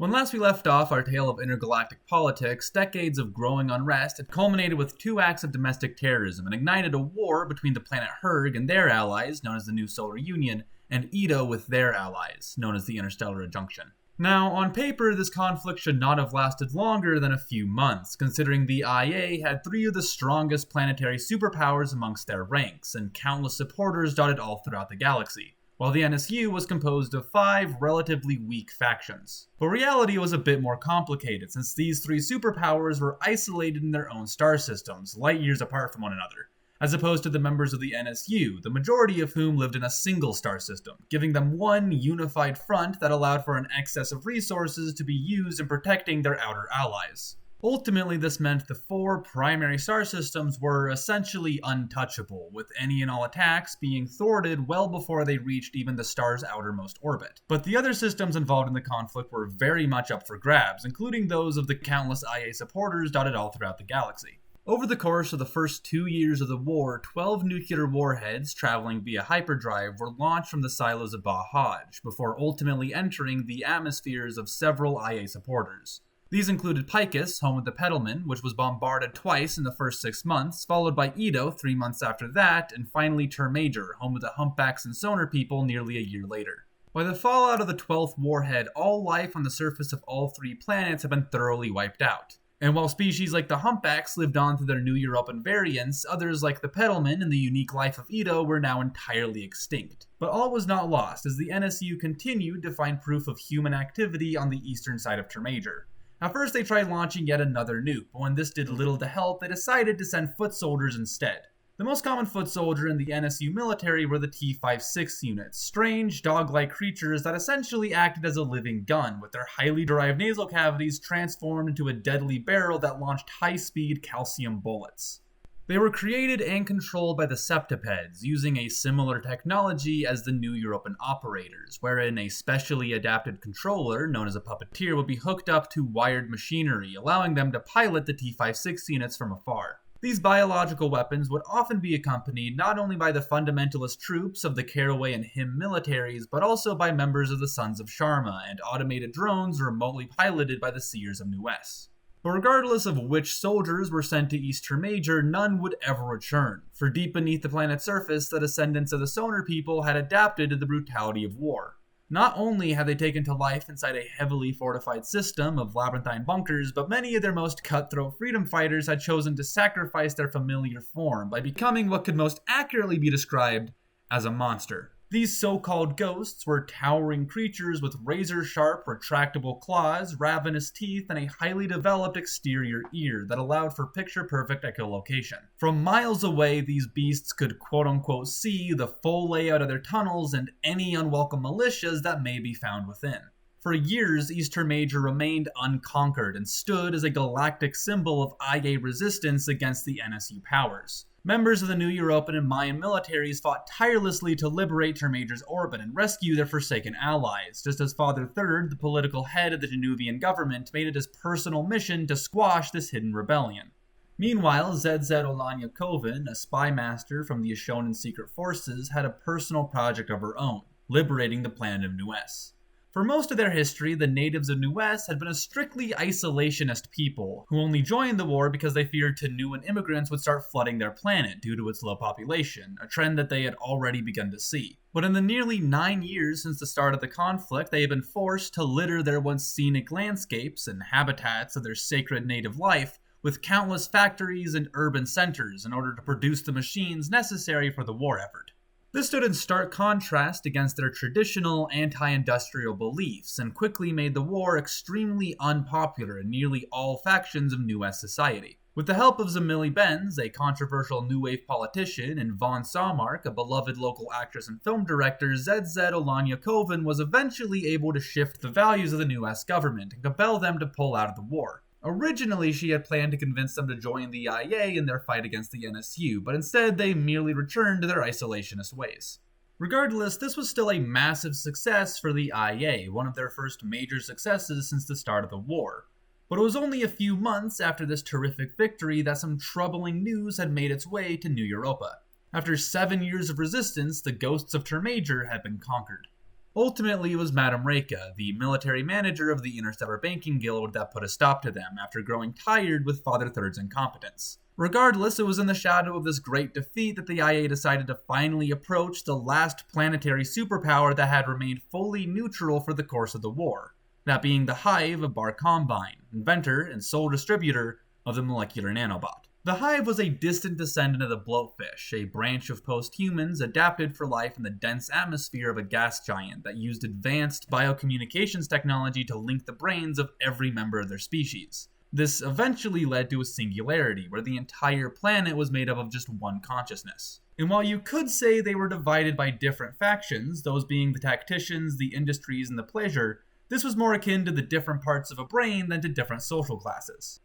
When last we left off our tale of intergalactic politics, decades of growing unrest had culminated with 2 acts of domestic terrorism and ignited a war between the planet Herg and their allies, known as the New Solar Union, and Ito with their allies, known as the Interstellar Adjunction. Now, on paper, this conflict should not have lasted longer than a few months, considering the IA had 3 of the strongest planetary superpowers amongst their ranks, and countless supporters dotted all throughout the galaxy, while the NSU was composed of 5 relatively weak factions. But reality was a bit more complicated, since these 3 superpowers were isolated in their own star systems, light years apart from one another, as opposed to the members of the NSU, the majority of whom lived in a single star system, giving them one unified front that allowed for an excess of resources to be used in protecting their outer allies. Ultimately, this meant the 4 primary star systems were essentially untouchable, with any and all attacks being thwarted well before they reached even the star's outermost orbit. But the other systems involved in the conflict were very much up for grabs, including those of the countless IA supporters dotted all throughout the galaxy. Over the course of the first 2 years of the war, 12 nuclear warheads traveling via hyperdrive were launched from the silos of Baa-Hadj, before ultimately entering the atmospheres of several IA supporters. These included Picus, home of the Petalman, which was bombarded twice in the first 6 months, followed by Ito 3 months after that, and finally Termajor, home of the Humpbacks and Sonar people nearly a year later. By the fallout of the 12th warhead, all life on the surface of all 3 planets had been thoroughly wiped out. And while species like the Humpbacks lived on through their New European variants, others like the Petalman and the unique life of Ito were now entirely extinct. But all was not lost, as the NSU continued to find proof of human activity on the eastern side of Termajor. At first they tried launching yet another nuke, but when this did little to help, they decided to send foot soldiers instead. The most common foot soldier in the NSU military were the T-56 units, strange, dog-like creatures that essentially acted as a living gun, with their highly derived nasal cavities transformed into a deadly barrel that launched high-speed calcium bullets. They were created and controlled by the septipeds, using a similar technology as the New European operators, wherein a specially adapted controller, known as a puppeteer, would be hooked up to wired machinery, allowing them to pilot the T-56 units from afar. These biological weapons would often be accompanied not only by the fundamentalist troops of the Caraway and Him militaries, but also by members of the Sons of Sharma and automated drones remotely piloted by the Seers of Nuues. But regardless of which soldiers were sent to East Termajor, none would ever return, for deep beneath the planet's surface, the descendants of the Sonar people had adapted to the brutality of war. Not only had they taken to life inside a heavily fortified system of labyrinthine bunkers, but many of their most cutthroat freedom fighters had chosen to sacrifice their familiar form by becoming what could most accurately be described as a monster. These so-called ghosts were towering creatures with razor-sharp, retractable claws, ravenous teeth, and a highly developed exterior ear that allowed for picture-perfect echolocation. From miles away, these beasts could quote-unquote see the full layout of their tunnels and any unwelcome militias that may be found within. For years, East Termajor remained unconquered and stood as a galactic symbol of IA resistance against the NSU powers. Members of the New European and Mayan militaries fought tirelessly to liberate Termajor's orbit and rescue their forsaken allies, just as Father Third, the political head of the Danuvian government, made it his personal mission to squash this hidden rebellion. Meanwhile, ZZ Olanya Koven, a spy master from the Ashonan secret forces, had a personal project of her own, liberating the planet of Nuues. For most of their history, the natives of Nuues had been a strictly isolationist people, who only joined the war because they feared Tenuan immigrants would start flooding their planet due to its low population, a trend that they had already begun to see. But in the nearly 9 years since the start of the conflict, they had been forced to litter their once scenic landscapes and habitats of their sacred native life with countless factories and urban centers in order to produce the machines necessary for the war effort. This stood in stark contrast against their traditional anti-industrial beliefs and quickly made the war extremely unpopular in nearly all factions of Nuues society. With the help of Zemily Benz, a controversial New Wave politician, and Von Saumark, a beloved local actress and film director, ZZ Olanya Koven was eventually able to shift the values of the Nuues government and compel them to pull out of the war. Originally, she had planned to convince them to join the IA in their fight against the NSU, but instead they merely returned to their isolationist ways. Regardless, this was still a massive success for the IA, one of their first major successes since the start of the war. But it was only a few months after this terrific victory that some troubling news had made its way to New Europa. After 7 years of resistance, the ghosts of Termajor had been conquered. Ultimately, it was Madame Reka, the military manager of the Interstellar Banking Guild, that put a stop to them after growing tired with Father Third's incompetence. Regardless, it was in the shadow of this great defeat that the IA decided to finally approach the last planetary superpower that had remained fully neutral for the course of the war, that being the Hive of Bar Combine, inventor and sole distributor of the molecular nanobot. The Hive was a distant descendant of the bloatfish, a branch of post-humans adapted for life in the dense atmosphere of a gas giant that used advanced biocommunications technology to link the brains of every member of their species. This eventually led to a singularity, where the entire planet was made up of just one consciousness. And while you could say they were divided by different factions, those being the tacticians, the industries, and the pleasure, this was more akin to the different parts of a brain than to different social classes.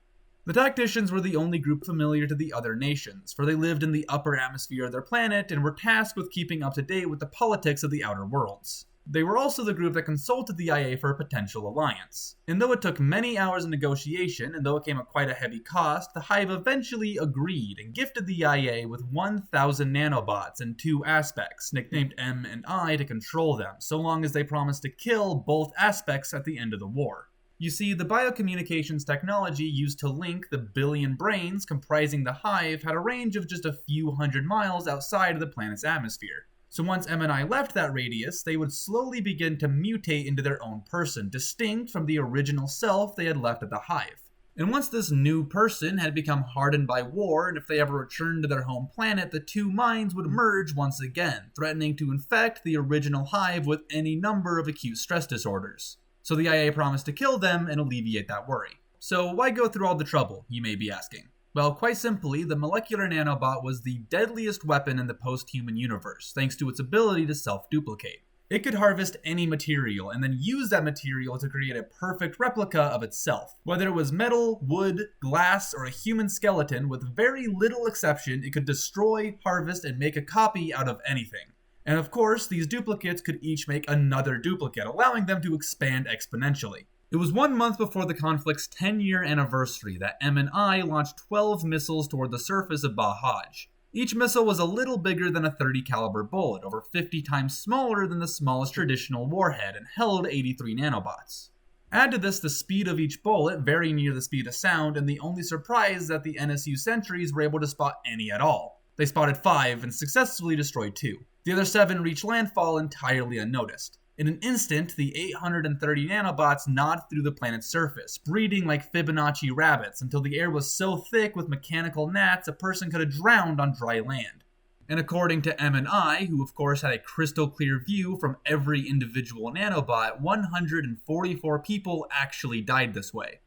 The tacticians were the only group familiar to the other nations, for they lived in the upper atmosphere of their planet and were tasked with keeping up to date with the politics of the outer worlds. They were also the group that consulted the IA for a potential alliance. And though it took many hours of negotiation, and though it came at quite a heavy cost, the Hive eventually agreed and gifted the IA with 1,000 nanobots and 2 aspects, nicknamed M and I, to control them, so long as they promised to kill both aspects at the end of the war. You see, the biocommunications technology used to link the billion brains comprising the Hive had a range of just a few hundred miles outside of the planet's atmosphere. So once M&I left that radius, they would slowly begin to mutate into their own person, distinct from the original self they had left at the Hive. And once this new person had become hardened by war, and if they ever returned to their home planet, the two minds would merge once again, threatening to infect the original Hive with any number of acute stress disorders. So the IA promised to kill them and alleviate that worry. So why go through all the trouble, you may be asking? Well, quite simply, the molecular nanobot was the deadliest weapon in the post-human universe, thanks to its ability to self-duplicate. It could harvest any material and then use that material to create a perfect replica of itself. Whether it was metal, wood, glass, or a human skeleton, with very little exception, it could destroy, harvest, and make a copy out of anything. And of course, these duplicates could each make another duplicate, allowing them to expand exponentially. It was 1 month before the conflict's 10-year anniversary that M&I launched 12 missiles toward the surface of Baa-Hadj. Each missile was a little bigger than a .30 caliber bullet, over 50 times smaller than the smallest traditional warhead, and held 83 nanobots. Add to this the speed of each bullet, very near the speed of sound, and the only surprise is that the NSU sentries were able to spot any at all. They spotted 5 and successfully destroyed 2. The other 7 reached landfall entirely unnoticed. In an instant, the 830 nanobots gnawed through the planet's surface, breeding like Fibonacci rabbits until the air was so thick with mechanical gnats a person could have drowned on dry land. And according to M&I, who of course had a crystal clear view from every individual nanobot, 144 people actually died this way.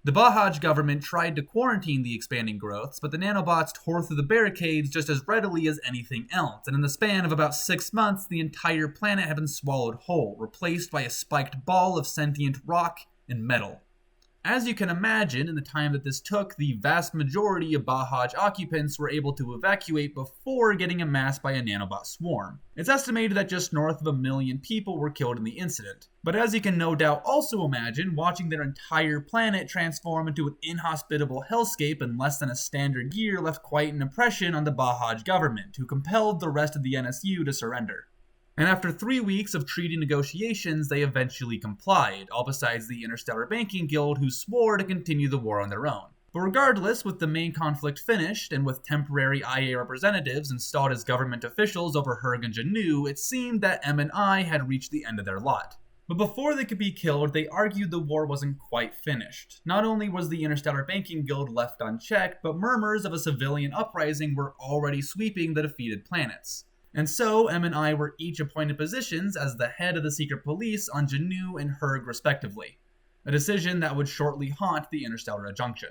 The Baa-Hadj government tried to quarantine the expanding growths, but the nanobots tore through the barricades just as readily as anything else, and in the span of about 6 months, the entire planet had been swallowed whole, replaced by a spiked ball of sentient rock and metal. As you can imagine, in the time that this took, the vast majority of Baa-Hadj occupants were able to evacuate before getting amassed by a nanobot swarm. It's estimated that just north of 1 million people were killed in the incident. But as you can no doubt also imagine, watching their entire planet transform into an inhospitable hellscape in less than a standard year left quite an impression on the Baa-Hadj government, who compelled the rest of the NSU to surrender. And after 3 weeks of treaty negotiations, they eventually complied, all besides the Interstellar Banking Guild, who swore to continue the war on their own. But regardless, with the main conflict finished, and with temporary IA representatives installed as government officials over Hurg and Janu, it seemed that M&I had reached the end of their lot. But before they could be killed, they argued the war wasn't quite finished. Not only was the Interstellar Banking Guild left unchecked, but murmurs of a civilian uprising were already sweeping the defeated planets. And so, M&I were each appointed positions as the head of the secret police on Janu and Hurg respectively, a decision that would shortly haunt the Interstellar Adjunction.